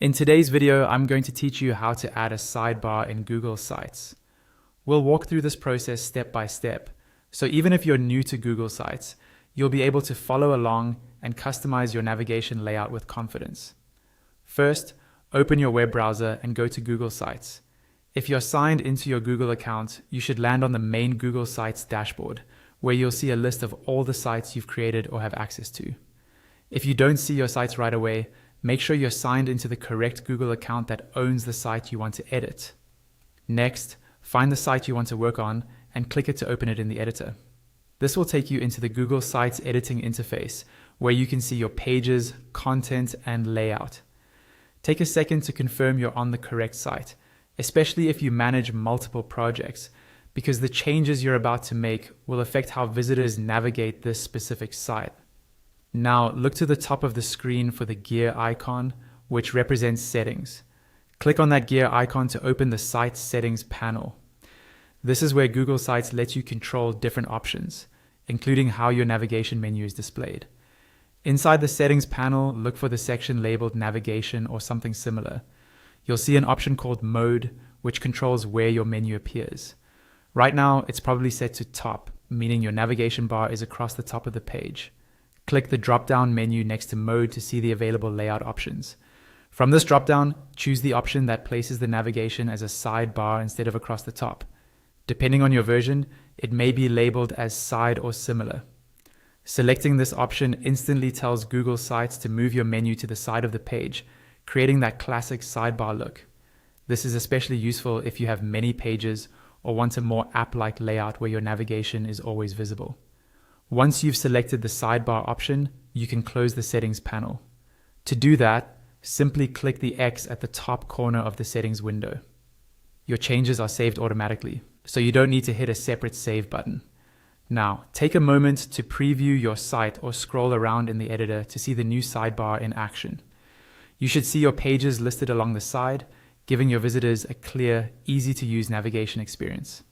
In today's video, I'm going to teach you how to add a sidebar in Google Sites. We'll walk through this process step by step, so even if you're new to Google Sites, you'll be able to follow along and customize your navigation layout with confidence. First, open your web browser and go to Google Sites. If you're signed into your Google account, you should land on the main Google Sites dashboard, where you'll see a list of all the sites you've created or have access to. If you don't see your sites right away, make sure you're signed into the correct Google account that owns the site you want to edit. Next, find the site you want to work on and click it to open it in the editor. This will take you into the Google Sites editing interface, where you can see your pages, content, and layout. Take a second to confirm you're on the correct site, especially if you manage multiple projects, because the changes you're about to make will affect how visitors navigate this specific site. Now, look to the top of the screen for the gear icon, which represents settings. Click on that gear icon to open the Site Settings panel. This is where Google Sites lets you control different options, including how your navigation menu is displayed. Inside the Settings panel, look for the section labeled Navigation or something similar. You'll see an option called Mode, which controls where your menu appears. Right now, it's probably set to Top, meaning your navigation bar is across the top of the page. Click the drop-down menu next to Mode to see the available layout options. From this drop-down, choose the option that places the navigation as a sidebar instead of across the top. Depending on your version, it may be labeled as Side or Similar. Selecting this option instantly tells Google Sites to move your menu to the side of the page, creating that classic sidebar look. This is especially useful if you have many pages or want a more app-like layout where your navigation is always visible. Once you've selected the sidebar option, you can close the settings panel. To do that, simply click the X at the top corner of the settings window. Your changes are saved automatically, so you don't need to hit a separate save button. Now, take a moment to preview your site or scroll around in the editor to see the new sidebar in action. You should see your pages listed along the side, giving your visitors a clear, easy-to-use navigation experience.